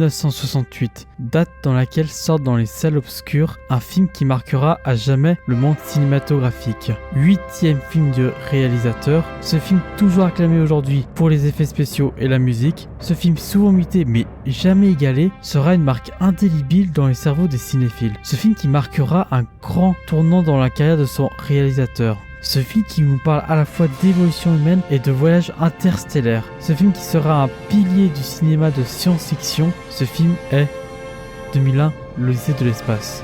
1968, date dans laquelle sort dans les salles obscures un film qui marquera à jamais le monde cinématographique. 8e film du réalisateur, ce film toujours acclamé aujourd'hui pour les effets spéciaux et la musique, ce film souvent imité mais jamais égalé, sera une marque indélébile dans les cerveaux des cinéphiles. Ce film qui marquera un grand tournant dans la carrière de son réalisateur. Ce film qui nous parle à la fois d'évolution humaine et de voyage interstellaire. Ce film qui sera un pilier du cinéma de science-fiction. Ce film est 2001, l'Odyssée de l'espace.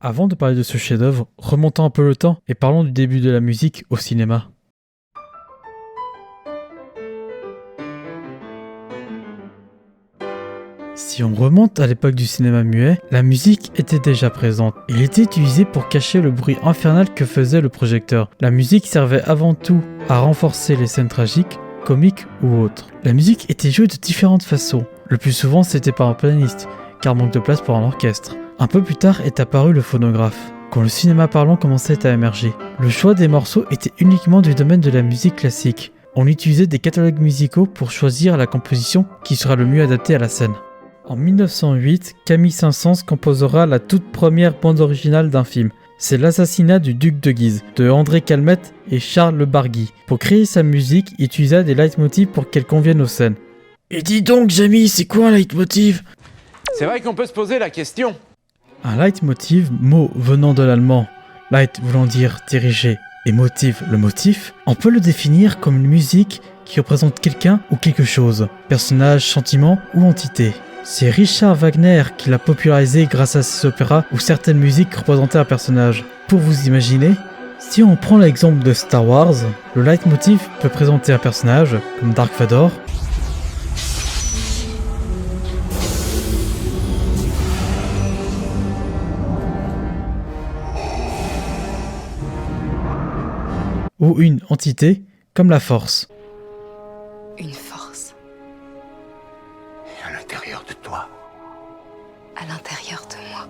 Avant de parler de ce chef-d'œuvre, remontons un peu le temps et parlons du début de la musique au cinéma. Si on remonte à l'époque du cinéma muet, la musique était déjà présente. Il était utilisé pour cacher le bruit infernal que faisait le projecteur. La musique servait avant tout à renforcer les scènes tragiques, comiques ou autres. La musique était jouée de différentes façons. Le plus souvent, c'était par un pianiste, car manque de place pour un orchestre. Un peu plus tard est apparu le phonographe, quand le cinéma parlant commençait à émerger. Le choix des morceaux était uniquement du domaine de la musique classique. On utilisait des catalogues musicaux pour choisir la composition qui sera le mieux adaptée à la scène. En 1908, Camille Saint-Saëns composera la toute première bande originale d'un film. C'est L'assassinat du duc de Guise, de André Calmette et Charles Le Bargui. Pour créer sa musique, il utilisa des leitmotifs pour qu'elles conviennent aux scènes. Et dis donc, Jamie, c'est quoi un leitmotiv ? C'est vrai qu'on peut se poser la question. Un leitmotiv, mot venant de l'allemand, leit voulant dire diriger et motiv le motif, on peut le définir comme une musique qui représente quelqu'un ou quelque chose, personnage, sentiment ou entité. C'est Richard Wagner qui l'a popularisé grâce à ses opéras où certaines musiques représentaient un personnage. Pour vous imaginer, si on prend l'exemple de Star Wars, le leitmotiv peut présenter un personnage comme Dark Vador, ou une entité comme la force. Une force. Et à l'intérieur de toi. À l'intérieur de moi.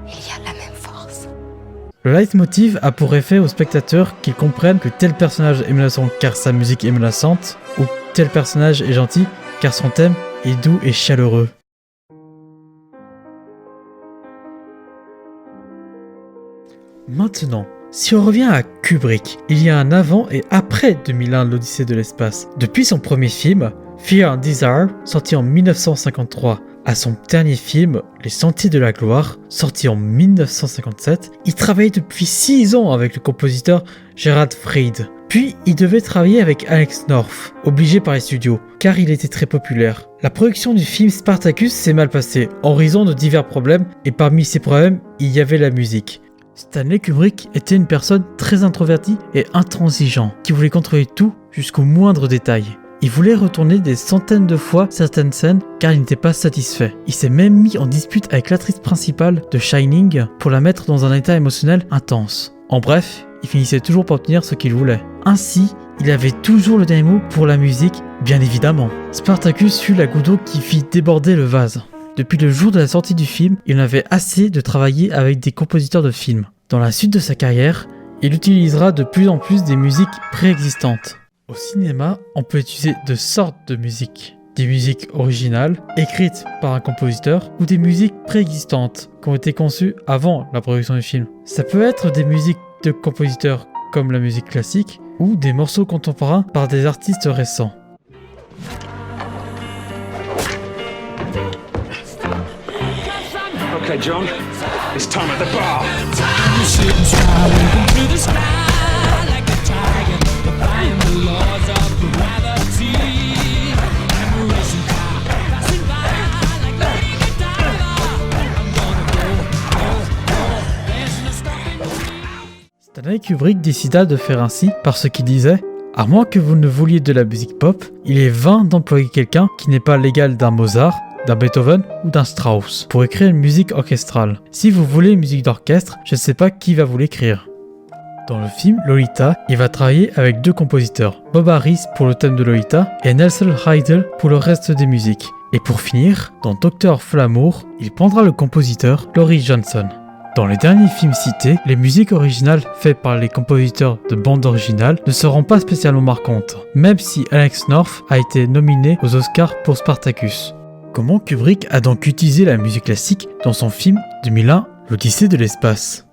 Il y a la même force. Le leitmotiv a pour effet aux spectateurs qu'ils comprennent que tel personnage est menaçant car sa musique est menaçante, ou tel personnage est gentil car son thème est doux et chaleureux. Maintenant, si on revient à Kubrick, il y a un avant et après 2001 l'Odyssée de l'espace. Depuis son premier film, Fear and Desire, sorti en 1953, à son dernier film, Les Sentiers de la Gloire, sorti en 1957, il travaillait depuis 6 ans avec le compositeur Gerhard Fried. Puis, il devait travailler avec Alex North, obligé par les studios, car il était très populaire. La production du film Spartacus s'est mal passée, en raison de divers problèmes, et parmi ces problèmes, il y avait la musique. Stanley Kubrick était une personne très introvertie et intransigeante, qui voulait contrôler tout jusqu'au moindre détail. Il voulait retourner des centaines de fois certaines scènes car il n'était pas satisfait. Il s'est même mis en dispute avec l'actrice principale de Shining pour la mettre dans un état émotionnel intense. En bref, il finissait toujours par obtenir ce qu'il voulait. Ainsi, il avait toujours le dernier mot pour la musique, bien évidemment. Spartacus fut la goutte d'eau qui fit déborder le vase. Depuis le jour de la sortie du film, il en avait assez de travailler avec des compositeurs de films. Dans la suite de sa carrière, il utilisera de plus en plus des musiques préexistantes. Au cinéma, on peut utiliser deux sortes de musique. Des musiques originales, écrites par un compositeur, ou des musiques préexistantes, qui ont été conçues avant la production du film. Ça peut être des musiques de compositeurs comme la musique classique, ou des morceaux contemporains par des artistes récents. Okay, John, it's time at the bar. Stanley Kubrick décida de faire ainsi parce qu'il disait « À moins que vous ne vouliez de la musique pop, il est vain d'employer quelqu'un qui n'est pas l'égal d'un Mozart, d'un Beethoven ou d'un Strauss pour écrire une musique orchestrale. Si vous voulez une musique d'orchestre, je ne sais pas qui va vous l'écrire. Dans le film Lolita, il va travailler avec 2 compositeurs, Bob Harris pour le thème de Lolita et Nelson Riddle pour le reste des musiques. Et pour finir, dans Dr. Flamour, il prendra le compositeur Laurie Johnson. Dans les derniers films cités, les musiques originales faites par les compositeurs de bande originale ne seront pas spécialement marquantes, même si Alex North a été nominé aux Oscars pour Spartacus. Comment Kubrick a donc utilisé la musique classique dans son film 2001, l'Odyssée de l'espace ?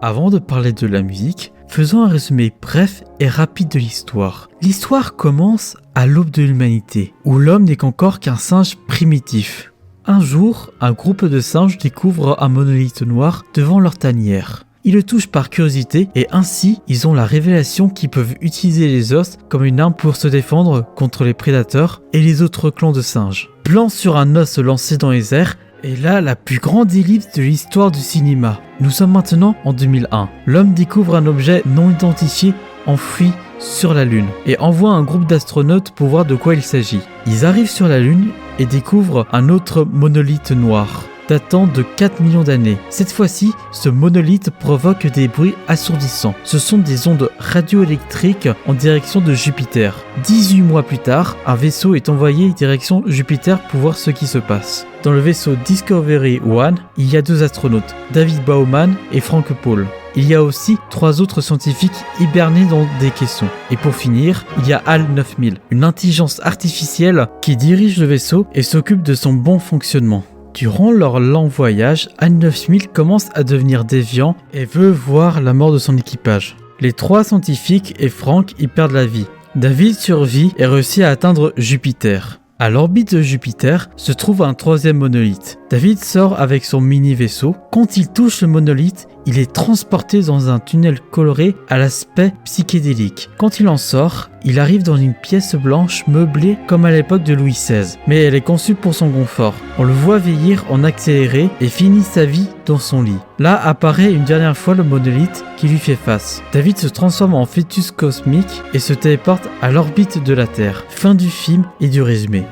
Avant de parler de la musique, faisons un résumé bref et rapide de l'histoire. L'histoire commence à l'aube de l'humanité, où l'homme n'est qu'encore qu'un singe primitif. Un jour, un groupe de singes découvre un monolithe noir devant leur tanière. Ils le touchent par curiosité et ainsi, ils ont la révélation qu'ils peuvent utiliser les os comme une arme pour se défendre contre les prédateurs et les autres clans de singes. Plan sur un os lancé dans les airs, et là, la plus grande ellipse de l'histoire du cinéma. Nous sommes maintenant en 2001. L'homme découvre un objet non identifié enfoui sur la Lune et envoie un groupe d'astronautes pour voir de quoi il s'agit. Ils arrivent sur la Lune et découvrent un autre monolithe noir, datant de 4 millions d'années. Cette fois-ci, ce monolithe provoque des bruits assourdissants. Ce sont des ondes radioélectriques en direction de Jupiter. 18 mois plus tard, un vaisseau est envoyé direction Jupiter pour voir ce qui se passe. Dans le vaisseau Discovery 1, il y a 2 astronautes, David Bowman et Frank Paul. Il y a aussi 3 autres scientifiques hibernés dans des caissons. Et pour finir, il y a HAL 9000, une intelligence artificielle qui dirige le vaisseau et s'occupe de son bon fonctionnement. Durant leur long voyage, HAL 9000 commence à devenir déviant et veut voir la mort de son équipage. Les 3 scientifiques et Frank y perdent la vie. David survit et réussit à atteindre Jupiter. À l'orbite de Jupiter se trouve un 3e monolithe. David sort avec son mini-vaisseau. Quand il touche le monolithe, il est transporté dans un tunnel coloré à l'aspect psychédélique. Quand il en sort, il arrive dans une pièce blanche meublée comme à l'époque de Louis XVI, mais elle est conçue pour son confort. On le voit vieillir en accéléré et finit sa vie dans son lit. Là apparaît une dernière fois le monolithe qui lui fait face. David se transforme en fœtus cosmique et se téléporte à l'orbite de la Terre. Fin du film et du résumé.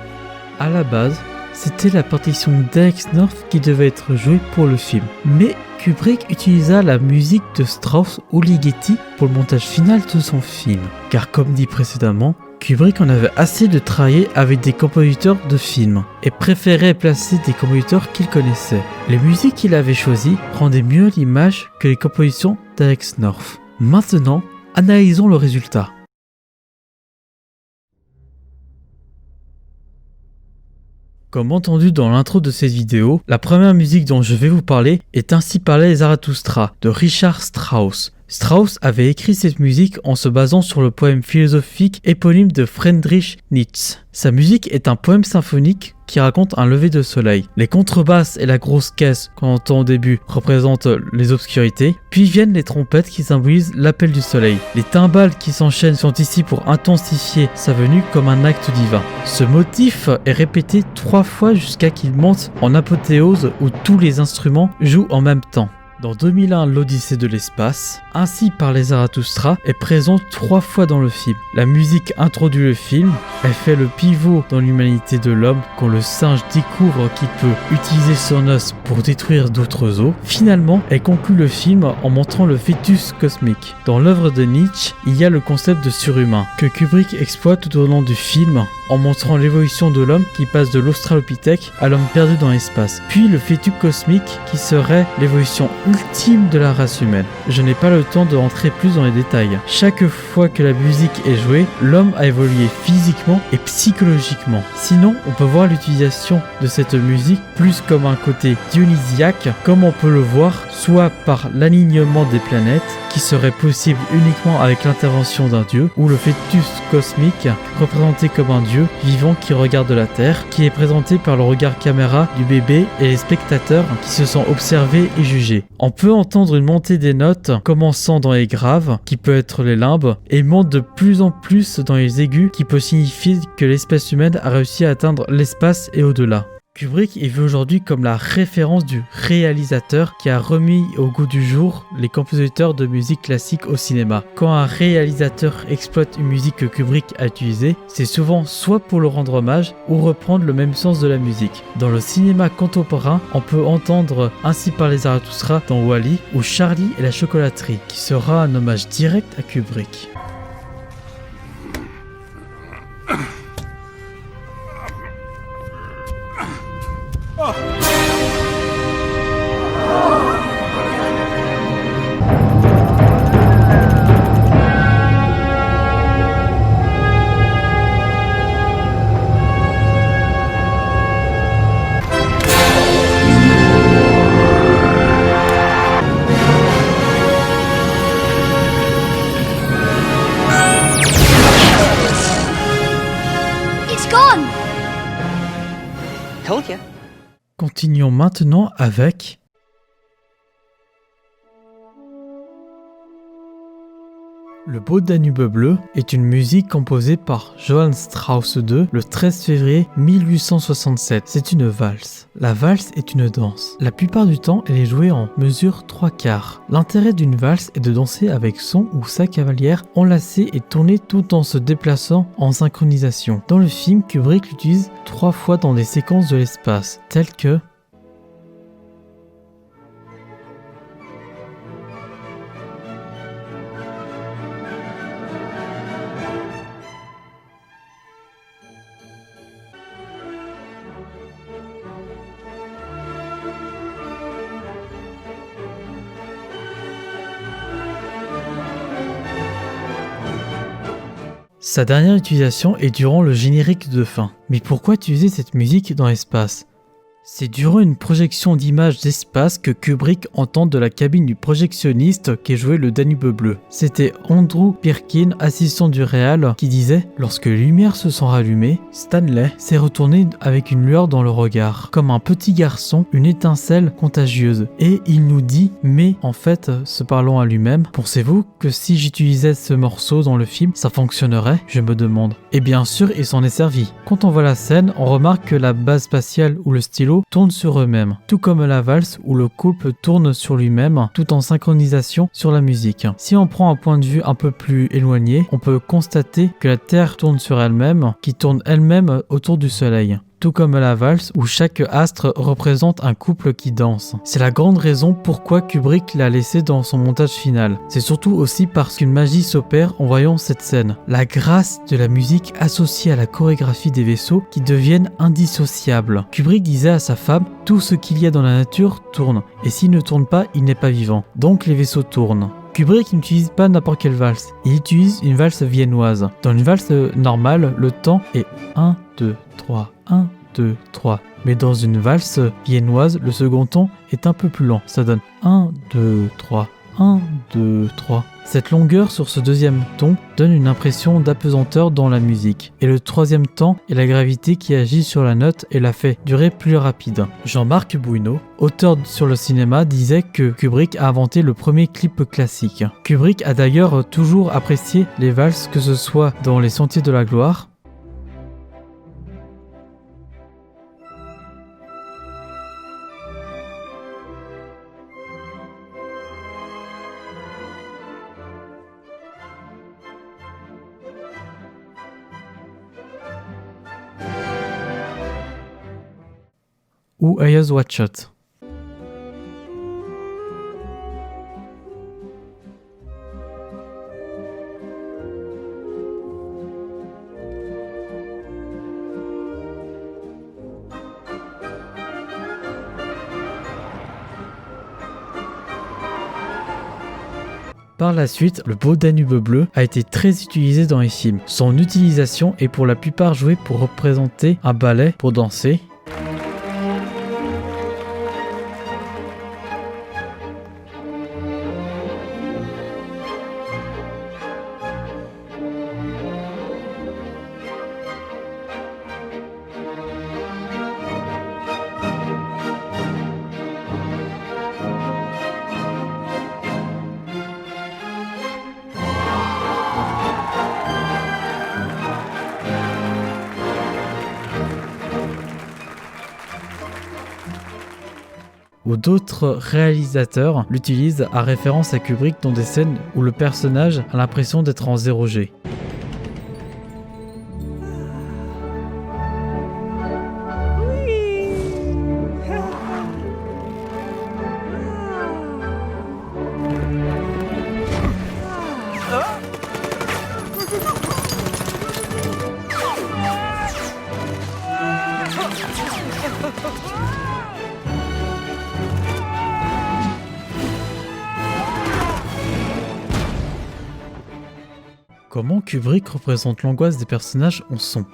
À la base, c'était la partition d'Alex North qui devait être jouée pour le film. Mais Kubrick utilisa la musique de Strauss ou Ligeti pour le montage final de son film. Car comme dit précédemment, Kubrick en avait assez de travailler avec des compositeurs de films et préférait placer des compositeurs qu'il connaissait. Les musiques qu'il avait choisies rendaient mieux l'image que les compositions d'Alex North. Maintenant, analysons le résultat. Comme entendu dans l'intro de cette vidéo, la première musique dont je vais vous parler est Ainsi parlait Zarathustra de Richard Strauss. Strauss avait écrit cette musique en se basant sur le poème philosophique éponyme de Friedrich Nietzsche. Sa musique est un poème symphonique qui raconte un lever de soleil. Les contrebasses et la grosse caisse qu'on entend au début représentent les obscurités, puis viennent les trompettes qui symbolisent l'appel du soleil. Les timbales qui s'enchaînent sont ici pour intensifier sa venue comme un acte divin. Ce motif est répété 3 fois jusqu'à qu'il monte en apothéose où tous les instruments jouent en même temps. Dans 2001, l'Odyssée de l'espace, Ainsi parlait Zarathustra est présente 3 fois dans le film. La musique introduit le film, elle fait le pivot dans l'humanité de l'homme quand le singe découvre qu'il peut utiliser son os pour détruire d'autres os. Finalement, elle conclut le film en montrant le fœtus cosmique. Dans l'œuvre de Nietzsche, il y a le concept de surhumain que Kubrick exploite tout au long du film en montrant l'évolution de l'homme qui passe de l'Australopithèque à l'homme perdu dans l'espace, puis le fœtus cosmique qui serait l'évolution ultime de la race humaine. Je n'ai pas le temps de rentrer plus dans les détails. Chaque fois que la musique est jouée, l'homme a évolué physiquement et psychologiquement. Sinon, on peut voir l'utilisation de cette musique plus comme un côté dionysiaque, comme on peut le voir soit par l'alignement des planètes, qui serait possible uniquement avec l'intervention d'un dieu, ou le fœtus cosmique, représenté comme un dieu vivant qui regarde la Terre, qui est présenté par le regard caméra du bébé et les spectateurs qui se sont observés et jugés. On peut entendre une montée des notes commençant dans les graves, qui peut être les limbes, et monte de plus en plus dans les aigus, qui peut signifier que l'espèce humaine a réussi à atteindre l'espace et au-delà. Kubrick est vu aujourd'hui comme la référence du réalisateur qui a remis au goût du jour les compositeurs de musique classique au cinéma. Quand un réalisateur exploite une musique que Kubrick a utilisée, c'est souvent soit pour le rendre hommage ou reprendre le même sens de la musique. Dans le cinéma contemporain, on peut entendre Ainsi parlait Zarathustra dans Wall-E ou Charlie et la chocolaterie, qui sera un hommage direct à Kubrick. It's gone! Told you. Continuons maintenant avec Le Beau Danube bleu est une musique composée par Johann Strauss II le 13 février 1867. C'est une valse. La valse est une danse. La plupart du temps, elle est jouée en mesure 3/4. L'intérêt d'une valse est de danser avec son ou sa cavalière enlacée et tournée tout en se déplaçant en synchronisation. Dans le film, Kubrick l'utilise 3 fois dans des séquences de l'espace, telles que sa dernière utilisation est durant le générique de fin. Mais pourquoi utiliser cette musique dans l'espace ? C'est durant une projection d'images d'espace que Kubrick entend de la cabine du projectionniste qui jouait le Danube bleu. C'était Andrew Birkin, assistant du réal, qui disait « Lorsque les lumières se sont rallumées, Stanley s'est retourné avec une lueur dans le regard, comme un petit garçon, une étincelle contagieuse. Et il nous dit « Mais en fait, se parlant à lui-même, pensez-vous que si j'utilisais ce morceau dans le film, ça fonctionnerait ?» Je me demande. Et bien sûr, il s'en est servi. Quand on voit la scène, on remarque que la base spatiale ou le stylo tournent sur eux-mêmes, tout comme la valse où le couple tourne sur lui-même tout en synchronisation sur la musique. Si on prend un point de vue un peu plus éloigné, on peut constater que la Terre tourne sur elle-même, qui tourne elle-même autour du Soleil. Tout comme la valse où chaque astre représente un couple qui danse. C'est la grande raison pourquoi Kubrick l'a laissé dans son montage final. C'est surtout aussi parce qu'une magie s'opère en voyant cette scène. La grâce de la musique associée à la chorégraphie des vaisseaux qui deviennent indissociables. Kubrick disait à sa femme « Tout ce qu'il y a dans la nature tourne, et s'il ne tourne pas, il n'est pas vivant. Donc les vaisseaux tournent. » Kubrick n'utilise pas n'importe quelle valse, il utilise une valse viennoise. Dans une valse normale, le temps est 1, 2, 3, 1, 2, 3. Mais dans une valse viennoise, le second temps est un peu plus lent. Ça donne 1, 2, 3, 1, 2, 3. Cette longueur sur ce deuxième ton donne une impression d'apesanteur dans la musique. Et le troisième temps est la gravité qui agit sur la note et la fait durer plus rapide. Jean-Marc Bouineau, auteur sur le cinéma, disait que Kubrick a inventé le premier clip classique. Kubrick a d'ailleurs toujours apprécié les valses, que ce soit dans Les Sentiers de la Gloire, ou Eyes Wide Shut. Par la suite, le beau Danube bleu a été très utilisé dans les films. Son utilisation est pour la plupart jouée pour représenter un ballet pour danser, ou d'autres réalisateurs l'utilisent à référence à Kubrick dans des scènes où le personnage a l'impression d'être en 0G. Comment Kubrick représente l'angoisse des personnages en son?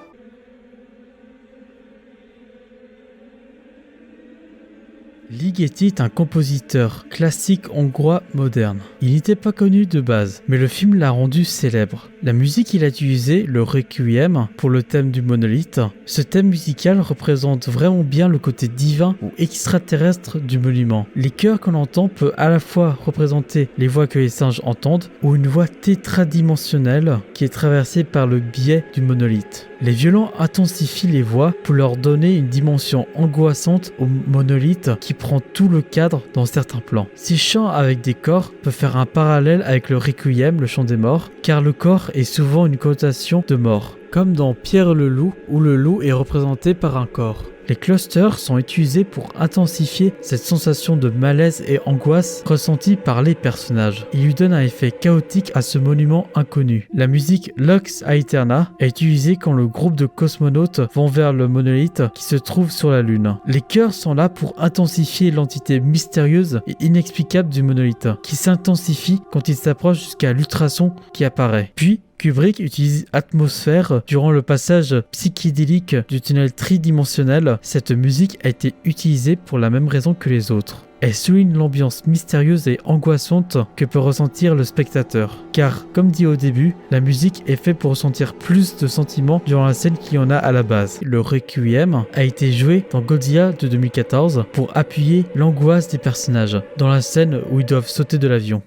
Ligeti est un compositeur classique hongrois moderne. Il n'était pas connu de base, mais le film l'a rendu célèbre. La musique qu'il a utilisée, le Requiem, pour le thème du monolithe, ce thème musical représente vraiment bien le côté divin ou extraterrestre du monument. Les chœurs qu'on entend peuvent à la fois représenter les voix que les singes entendent ou une voix tétradimensionnelle qui est traversée par le biais du monolithe. Les violons intensifient les voix pour leur donner une dimension angoissante au monolithe qui prend tout le cadre dans certains plans. Ces chants avec des corps peuvent faire un parallèle avec le Requiem, le chant des morts, car le corps est souvent une connotation de mort, comme dans Pierre le loup où le loup est représenté par un corps. Les clusters sont utilisés pour intensifier cette sensation de malaise et angoisse ressentie par les personnages. Ils lui donnent un effet chaotique à ce monument inconnu. La musique Lux Aeterna est utilisée quand le groupe de cosmonautes vont vers le monolithe qui se trouve sur la Lune. Les chœurs sont là pour intensifier l'entité mystérieuse et inexplicable du monolithe, qui s'intensifie quand il s'approche jusqu'à l'ultrason qui apparaît. Puis, Kubrick utilise atmosphère durant le passage psychédélique du tunnel tridimensionnel. Cette musique a été utilisée pour la même raison que les autres. Elle souligne l'ambiance mystérieuse et angoissante que peut ressentir le spectateur. Car, comme dit au début, la musique est faite pour ressentir plus de sentiments durant la scène qu'il y en a à la base. Le Requiem a été joué dans Godzilla de 2014 pour appuyer l'angoisse des personnages, dans la scène où ils doivent sauter de l'avion.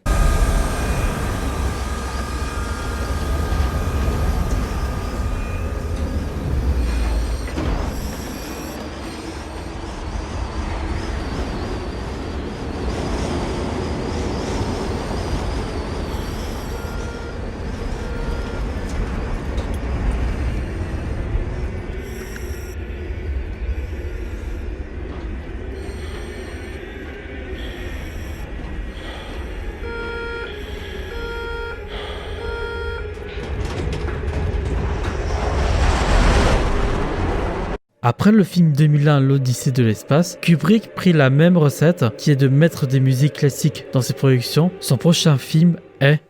Après le film 2001 L'Odyssée de l'espace, Kubrick prit la même recette qui est de mettre des musiques classiques dans ses productions. Son prochain film est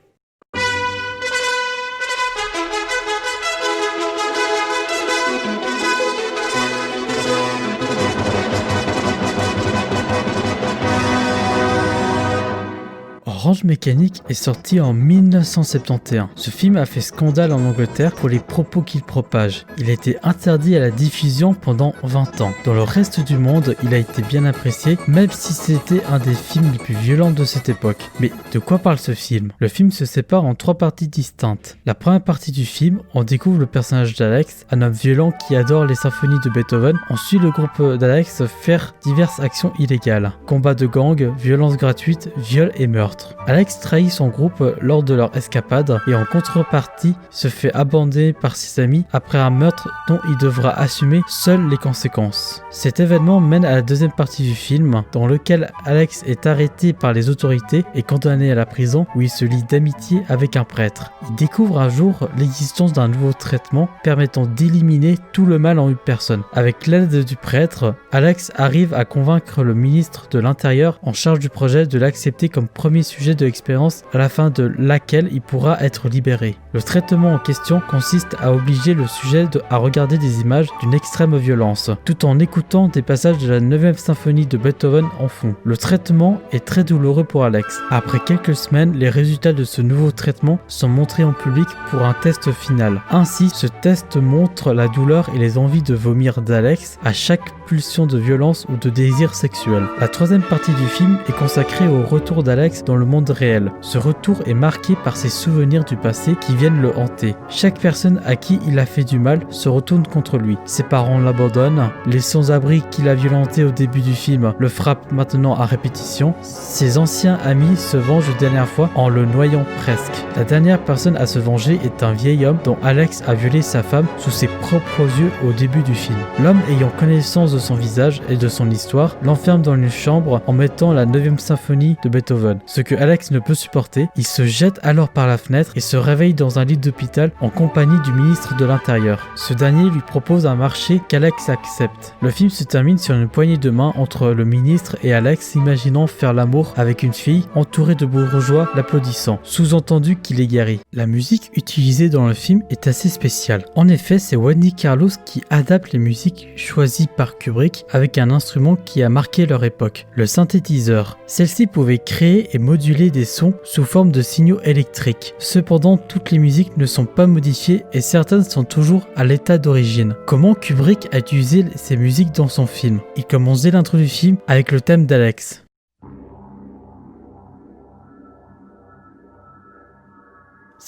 Orange Mécanique est sorti en 1971. Ce film a fait scandale en Angleterre pour les propos qu'il propage. Il a été interdit à la diffusion pendant 20 ans. Dans le reste du monde, il a été bien apprécié, même si c'était un des films les plus violents de cette époque. Mais de quoi parle ce film? Le film se sépare en 3 parties distinctes. La première partie du film, on découvre le personnage d'Alex, un homme violent qui adore les symphonies de Beethoven. On suit le groupe d'Alex faire diverses actions illégales. Combats de gangs, violences gratuites, viols et meurtres. Alex trahit son groupe lors de leur escapade et en contrepartie se fait abandonner par ses amis après un meurtre dont il devra assumer seul les conséquences. Cet événement mène à la deuxième partie du film dans lequel Alex est arrêté par les autorités et condamné à la prison où il se lie d'amitié avec un prêtre. Il découvre un jour l'existence d'un nouveau traitement permettant d'éliminer tout le mal en une personne. Avec l'aide du prêtre, Alex arrive à convaincre le ministre de l'Intérieur en charge du projet de l'accepter comme premier sujet de l'expérience à la fin de laquelle il pourra être libéré. Le traitement en question consiste à obliger le sujet à regarder des images d'une extrême violence, tout en écoutant des passages de la 9e symphonie de Beethoven en fond. Le traitement est très douloureux pour Alex. Après quelques semaines, les résultats de ce nouveau traitement sont montrés en public pour un test final. Ainsi, ce test montre la douleur et les envies de vomir d'Alex à chaque pulsion de violence ou de désir sexuel. La troisième partie du film est consacrée au retour d'Alex dans le monde réel. Ce retour est marqué par ses souvenirs du passé qui viennent le hanter. Chaque personne à qui il a fait du mal se retourne contre lui. Ses parents l'abandonnent, les sans-abri qu'il a violentés au début du film le frappent maintenant à répétition. Ses anciens amis se vengent une dernière fois en le noyant presque. La dernière personne à se venger est un vieil homme dont Alex a violé sa femme sous ses propres yeux au début du film. L'homme ayant connaissance de son visage et de son histoire l'enferme dans une chambre en mettant la 9e symphonie de Beethoven. Ce que Alex ne peut supporter, il se jette alors par la fenêtre et se réveille dans un lit d'hôpital en compagnie du ministre de l'Intérieur. Ce dernier lui propose un marché qu'Alex accepte. Le film se termine sur une poignée de main entre le ministre et Alex imaginant faire l'amour avec une fille entourée de bourgeois l'applaudissant, sous-entendu qu'il est guéri. La musique utilisée dans le film est assez spéciale. En effet, c'est Wendy Carlos qui adapte les musiques choisies par Kubrick avec un instrument qui a marqué leur époque, le synthétiseur. Celle-ci pouvait créer et moduler des sons sous forme de signaux électriques. Cependant, toutes les musiques ne sont pas modifiées et certaines sont toujours à l'état d'origine. Comment Kubrick a utilisé ces musiques dans son film? Il commence dès l'intro du film avec le thème d'Alex.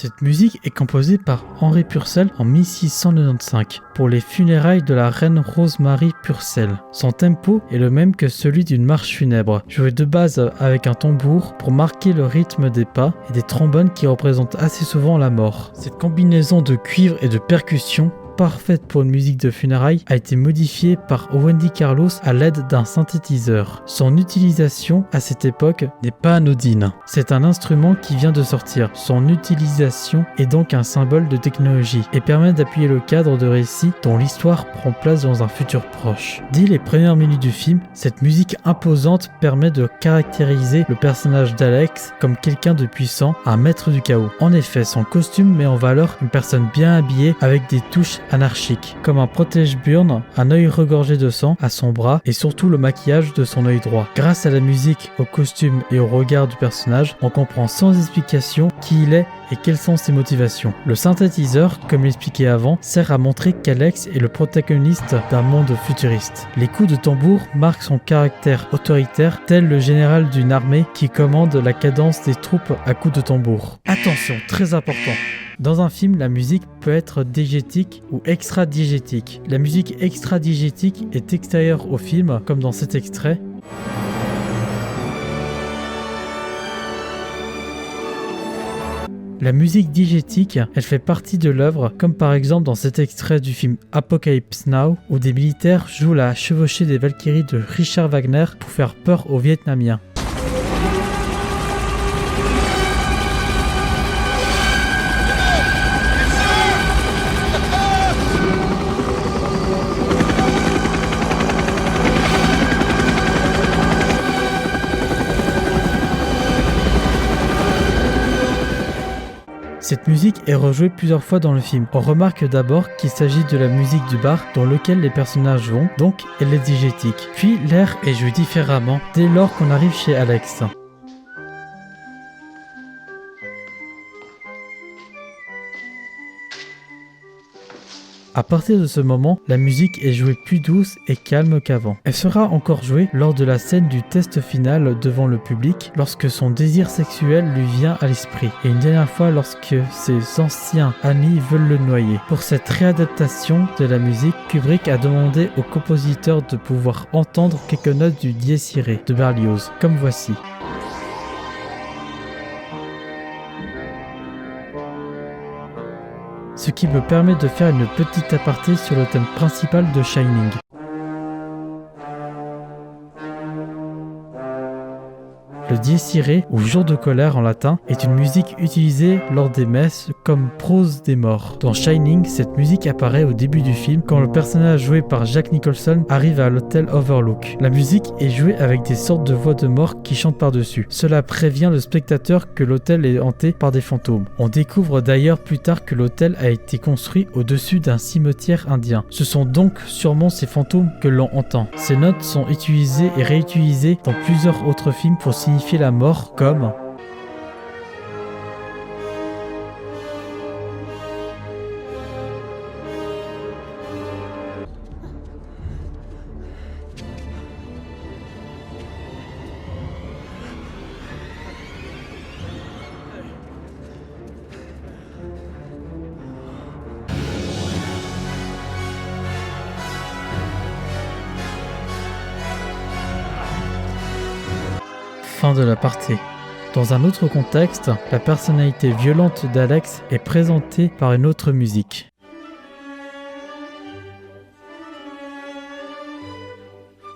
Cette musique est composée par Henry Purcell en 1695 pour les funérailles de la reine Rosemary Purcell. Son tempo est le même que celui d'une marche funèbre, joué de base avec un tambour pour marquer le rythme des pas et des trombones qui représentent assez souvent la mort. Cette combinaison de cuivre et de percussions parfaite pour une musique de funérailles a été modifiée par Wendy Carlos à l'aide d'un synthétiseur. Son utilisation à cette époque n'est pas anodine. C'est un instrument qui vient de sortir. Son utilisation est donc un symbole de technologie et permet d'appuyer le cadre de récit dont l'histoire prend place dans un futur proche. Dès les premières minutes du film, cette musique imposante permet de caractériser le personnage d'Alex comme quelqu'un de puissant, un maître du chaos. En effet, son costume met en valeur une personne bien habillée avec des touches anarchique, comme un protège-burn, un œil regorgé de sang à son bras et surtout le maquillage de son œil droit. Grâce à la musique, au costume et au regard du personnage, on comprend sans explication qui il est et quelles sont ses motivations. Le synthétiseur, comme l'expliqué avant, sert à montrer qu'Alex est le protagoniste d'un monde futuriste. Les coups de tambour marquent son caractère autoritaire, tel le général d'une armée qui commande la cadence des troupes à coups de tambour. Attention, très important. Dans un film, la musique peut être diégétique ou extra-diégétique. La musique extra-diégétique est extérieure au film, comme dans cet extrait. La musique diégétique, elle fait partie de l'œuvre, comme par exemple dans cet extrait du film Apocalypse Now, où des militaires jouent la chevauchée des Valkyries de Richard Wagner pour faire peur aux Vietnamiens. Cette musique est rejouée plusieurs fois dans le film. On remarque d'abord qu'il s'agit de la musique du bar dans lequel les personnages vont, donc elle est diégétique. Puis l'air est joué différemment dès lors qu'on arrive chez Alex. À partir de ce moment, la musique est jouée plus douce et calme qu'avant. Elle sera encore jouée lors de la scène du test final devant le public, lorsque son désir sexuel lui vient à l'esprit, et une dernière fois lorsque ses anciens amis veulent le noyer. Pour cette réadaptation de la musique, Kubrick a demandé au compositeur de pouvoir entendre quelques notes du Dies Irae de Berlioz, comme voici. Ce qui me permet de faire une petite aparté sur le thème principal de Shining. Le Dies Irae, ou jour de colère en latin, est une musique utilisée lors des messes comme prose des morts. Dans Shining, cette musique apparaît au début du film quand le personnage joué par Jack Nicholson arrive à l'hôtel Overlook. La musique est jouée avec des sortes de voix de mort qui chantent par-dessus. Cela prévient le spectateur que l'hôtel est hanté par des fantômes. On découvre d'ailleurs plus tard que l'hôtel a été construit au-dessus d'un cimetière indien. Ce sont donc sûrement ces fantômes que l'on entend. Ces notes sont utilisées et réutilisées dans plusieurs autres films pour signifier la mort, comme Fin de la partie. Dans un autre contexte, la personnalité violente d'Alex est présentée par une autre musique.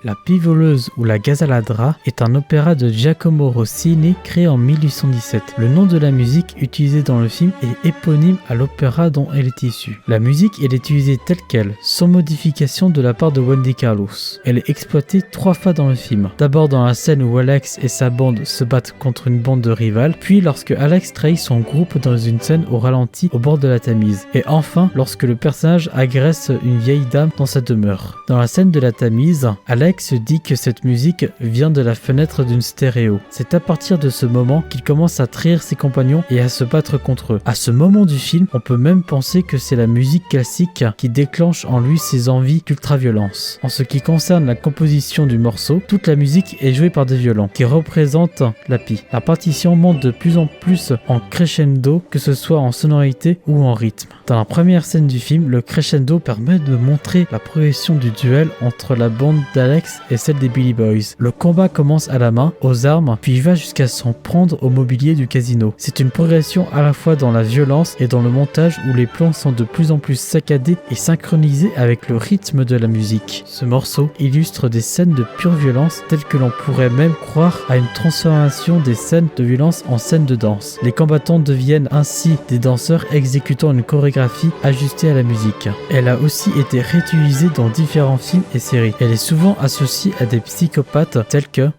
La Pivoleuse ou la Gasaladra est un opéra de Giacomo Rossini créé en 1817. Le nom de la musique utilisée dans le film est éponyme à l'opéra dont elle est issue. La musique est utilisée telle qu'elle, sans modification de la part de Wendy Carlos. Elle est exploitée 3 fois dans le film. D'abord dans la scène où Alex et sa bande se battent contre une bande de rivales, puis lorsque Alex trahit son groupe dans une scène au ralenti au bord de la Tamise, et enfin lorsque le personnage agresse une vieille dame dans sa demeure. Dans la scène de la Tamise, Alex se dit que cette musique vient de la fenêtre d'une stéréo. C'est à partir de ce moment qu'il commence à trahir ses compagnons et à se battre contre eux. À ce moment du film, on peut même penser que c'est la musique classique qui déclenche en lui ses envies d'ultra-violence. En ce qui concerne la composition du morceau, toute la musique est jouée par des violons qui représentent la pie. La partition monte de plus en plus en crescendo, que ce soit en sonorité ou en rythme. Dans la première scène du film, le crescendo permet de montrer la progression du duel entre la bande d'Alex et celle des Billy Boys. Le combat commence à la main, aux armes, puis va jusqu'à s'en prendre au mobilier du casino. C'est une progression à la fois dans la violence et dans le montage où les plans sont de plus en plus saccadés et synchronisés avec le rythme de la musique. Ce morceau illustre des scènes de pure violence telles que l'on pourrait même croire à une transformation des scènes de violence en scènes de danse. Les combattants deviennent ainsi des danseurs exécutant une chorégraphie ajustée à la musique. Elle a aussi été réutilisée dans différents films et séries. Elle est souvent associée à des psychopathes tels que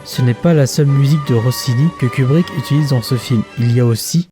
Ce n'est pas la seule musique de Rossini que Kubrick utilise dans ce film. Il y a aussi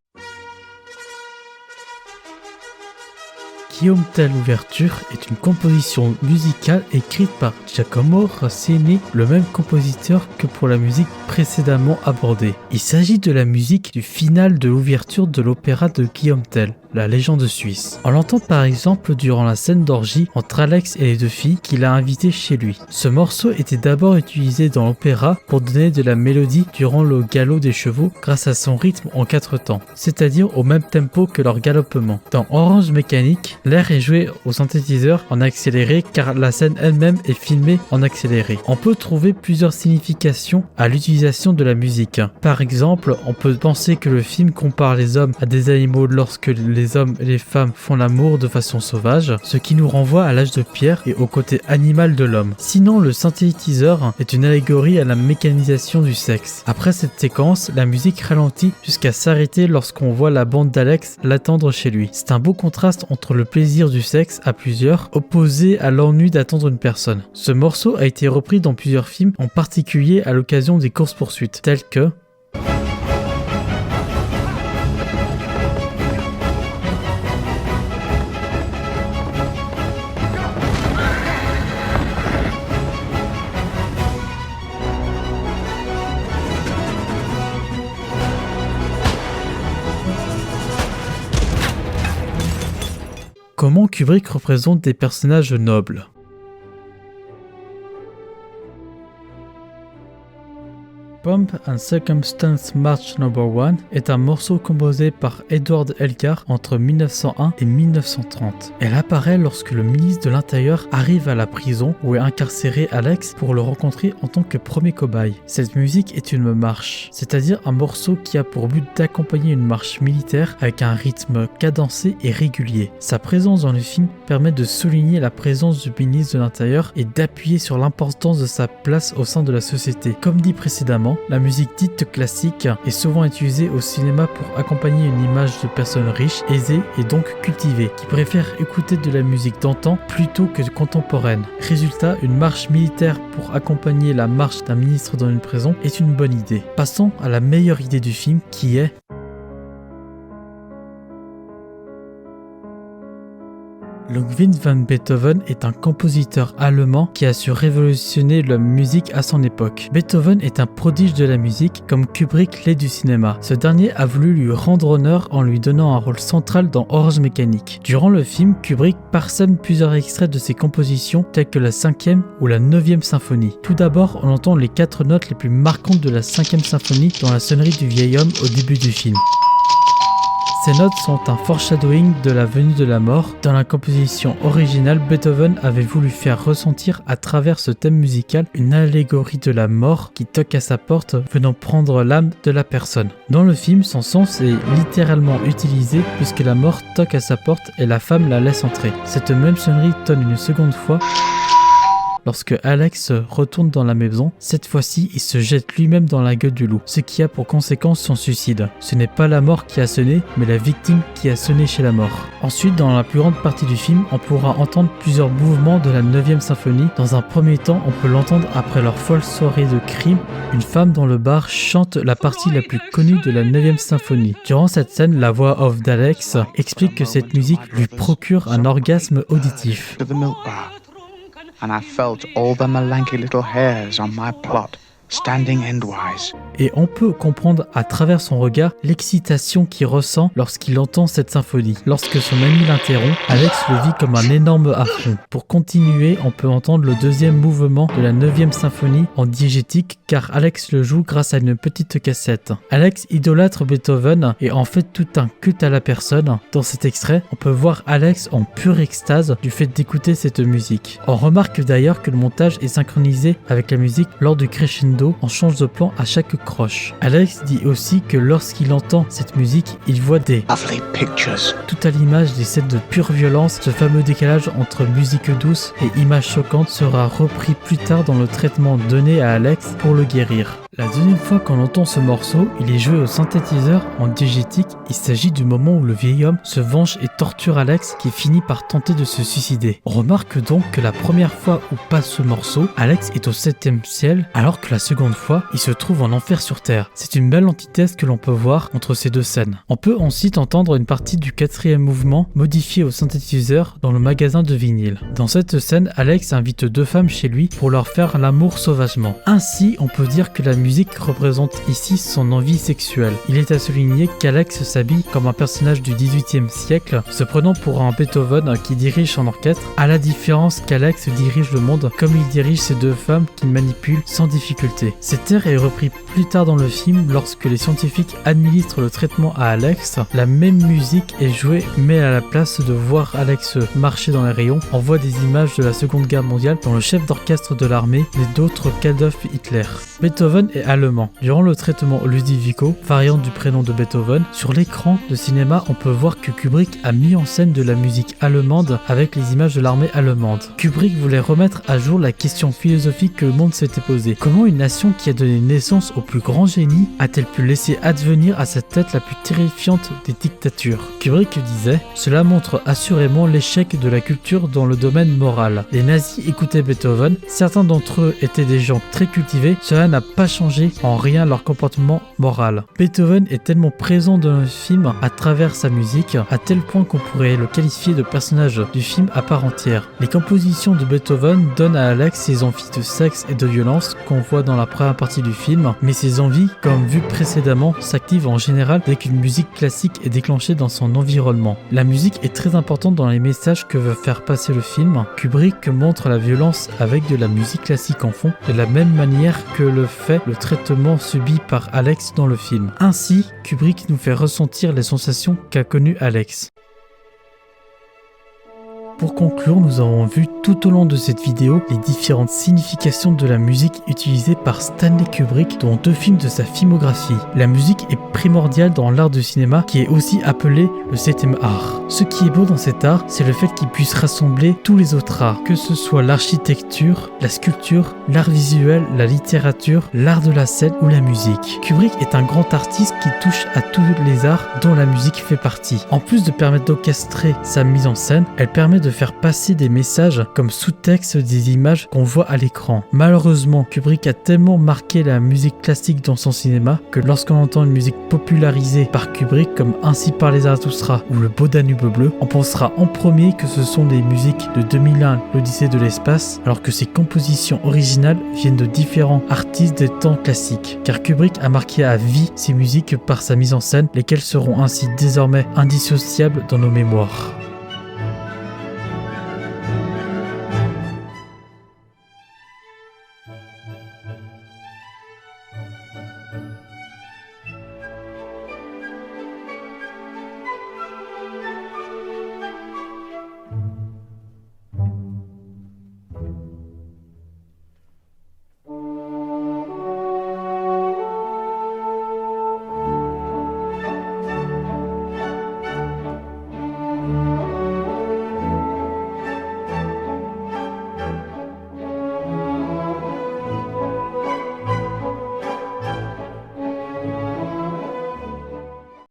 Guillaume Tell Ouverture est une composition musicale écrite par Giacomo Rossini, le même compositeur que pour la musique précédemment abordée. Il s'agit de la musique du final de l'ouverture de l'opéra de Guillaume Tell, La Légende suisse. On l'entend par exemple durant la scène d'orgie entre Alex et les 2 filles qu'il a invitées chez lui. Ce morceau était d'abord utilisé dans l'opéra pour donner de la mélodie durant le galop des chevaux grâce à son rythme en 4 temps, c'est-à-dire au même tempo que leur galopement. Dans Orange Mécanique, l'air est joué au synthétiseur en accéléré car la scène elle-même est filmée en accéléré. On peut trouver plusieurs significations à l'utilisation de la musique. Par exemple, on peut penser que le film compare les hommes à des animaux lorsque les hommes et les femmes font l'amour de façon sauvage, ce qui nous renvoie à l'âge de pierre et au côté animal de l'homme. Sinon, le synthétiseur est une allégorie à la mécanisation du sexe. Après cette séquence, la musique ralentit jusqu'à s'arrêter lorsqu'on voit la bande d'Alex l'attendre chez lui. C'est un beau contraste entre le plaisir du sexe à plusieurs, opposé à l'ennui d'attendre une personne. Ce morceau a été repris dans plusieurs films, en particulier à l'occasion des courses-poursuites, telles que comment Kubrick représente des personnages nobles. Pomp and Circumstance March No. 1 est un morceau composé par Edward Elgar entre 1901 et 1930. Elle apparaît lorsque le ministre de l'Intérieur arrive à la prison où est incarcéré Alex pour le rencontrer en tant que premier cobaye. Cette musique est une marche, c'est-à-dire un morceau qui a pour but d'accompagner une marche militaire avec un rythme cadencé et régulier. Sa présence dans le film permet de souligner la présence du ministre de l'Intérieur et d'appuyer sur l'importance de sa place au sein de la société. Comme dit précédemment, la musique dite classique est souvent utilisée au cinéma pour accompagner une image de personnes riches, aisées et donc cultivées, qui préfèrent écouter de la musique d'antan plutôt que contemporaine. Résultat, une marche militaire pour accompagner la marche d'un ministre dans une prison est une bonne idée. Passons à la meilleure idée du film qui est Ludwig van Beethoven est un compositeur allemand qui a su révolutionner la musique à son époque. Beethoven est un prodige de la musique comme Kubrick l'est du cinéma. Ce dernier a voulu lui rendre honneur en lui donnant un rôle central dans Orange Mécanique. Durant le film, Kubrick parsème plusieurs extraits de ses compositions telles que la 5e ou la 9e symphonie. Tout d'abord, on entend les 4 notes les plus marquantes de la 5e symphonie dans la sonnerie du vieil homme au début du film. Ces notes sont un foreshadowing de la venue de la mort. Dans la composition originale, Beethoven avait voulu faire ressentir à travers ce thème musical une allégorie de la mort qui toque à sa porte, venant prendre l'âme de la personne. Dans le film, son sens est littéralement utilisé puisque la mort toque à sa porte et la femme la laisse entrer. Cette même sonnerie tonne une seconde fois lorsque Alex retourne dans la maison. Cette fois-ci, il se jette lui-même dans la gueule du loup, ce qui a pour conséquence son suicide. Ce n'est pas la mort qui a sonné, mais la victime qui a sonné chez la mort. Ensuite, dans la plus grande partie du film, on pourra entendre plusieurs mouvements de la 9e symphonie. Dans un premier temps, on peut l'entendre après leur folle soirée de crime. Une femme dans le bar chante la partie la plus connue de la 9e symphonie. Durant cette scène, la voix off d'Alex explique que cette musique lui procure un orgasme auditif. And I felt all the lanky little hairs on my plot standing endwise. Et on peut comprendre à travers son regard l'excitation qu'il ressent lorsqu'il entend cette symphonie. Lorsque son ami l'interrompt, Alex le vit comme un énorme affront. Pour continuer, on peut entendre le deuxième mouvement de la 9e symphonie en diégétique car Alex le joue grâce à une petite cassette. Alex idolâtre Beethoven et en fait tout un culte à la personne. Dans cet extrait, on peut voir Alex en pure extase du fait d'écouter cette musique. On remarque d'ailleurs que le montage est synchronisé avec la musique lors du crescendo. On change de plan à chaque croche. Alex dit aussi que lorsqu'il entend cette musique, il voit des Lovely pictures. tout à l'image des scènes de pure violence. Ce fameux décalage entre musique douce et images choquantes sera repris plus tard dans le traitement donné à Alex pour le guérir. La deuxième fois qu'on entend ce morceau, il est joué au synthétiseur en diégétique. Il s'agit du moment où le vieil homme se venge et torture Alex qui finit par tenter de se suicider. On remarque donc que la première fois où passe ce morceau, Alex est au 7e ciel alors que la seconde fois, il se trouve en enfer sur terre. C'est une belle antithèse que l'on peut voir entre ces deux scènes. On peut ensuite entendre une partie du 4e mouvement modifié au synthétiseur dans le magasin de vinyle. Dans cette scène, Alex invite 2 femmes chez lui pour leur faire l'amour sauvagement. Ainsi, on peut dire que la musique représente ici son envie sexuelle. Il est à souligner qu'Alex s'habille comme un personnage du 18e siècle, se prenant pour un Beethoven qui dirige son orchestre, à la différence qu'Alex dirige le monde comme il dirige ces 2 femmes qu'il manipule sans difficulté. Cet air est repris plus tard dans le film lorsque les scientifiques administrent le traitement à Alex. La même musique est jouée, mais à la place de voir Alex marcher dans les rayons, on voit des images de la Seconde Guerre mondiale dont le chef d'orchestre de l'armée et d'autres qu'Adolf Hitler. Beethoven est allemand. Durant le traitement Ludovico, variante du prénom de Beethoven, sur l'écran de cinéma, on peut voir que Kubrick a mis en scène de la musique allemande avec les images de l'armée allemande. Kubrick voulait remettre à jour la question philosophique que le monde s'était posée. Comment une nation qui a donné naissance au plus grand génie a-t-elle pu laisser advenir à sa tête la plus terrifiante des dictatures? Kubrick disait « Cela montre assurément l'échec de la culture dans le domaine moral. Les nazis écoutaient Beethoven, certains d'entre eux étaient des gens très cultivés, cela n'a pas changé en rien leur comportement moral. Beethoven est tellement présent dans le film à travers sa musique, à tel point qu'on pourrait le qualifier de personnage du film à part entière. Les compositions de Beethoven donnent à Alex ses envies de sexe et de violence qu'on voit dans la première partie du film, mais ces envies, comme vu précédemment, s'activent en général dès qu'une musique classique est déclenchée dans son environnement. La musique est très importante dans les messages que veut faire passer le film. Kubrick montre la violence avec de la musique classique en fond, de la même manière que le fait le traitement subi par Alex dans le film. Ainsi, Kubrick nous fait ressentir les sensations qu'a connues Alex. Pour conclure, nous avons vu tout au long de cette vidéo les différentes significations de la musique utilisée par Stanley Kubrick dans 2 films de sa filmographie. La musique est primordiale dans l'art du cinéma qui est aussi appelé le 7e art. Ce qui est beau dans cet art, c'est le fait qu'il puisse rassembler tous les autres arts, que ce soit l'architecture, la sculpture, l'art visuel, la littérature, l'art de la scène ou la musique. Kubrick est un grand artiste qui touche à tous les arts dont la musique fait partie. En plus de permettre d'orchestrer sa mise en scène, elle permet de faire passer des messages comme sous-texte des images qu'on voit à l'écran. Malheureusement, Kubrick a tellement marqué la musique classique dans son cinéma que lorsqu'on entend une musique popularisée par Kubrick comme Ainsi parlait Zarathustra ou Le Beau Danube bleu, on pensera en premier que ce sont des musiques de 2001, l'Odyssée de l'espace, alors que ces compositions originales viennent de différents artistes des temps classiques. Car Kubrick a marqué à vie ces musiques par sa mise en scène, lesquelles seront ainsi désormais indissociables dans nos mémoires.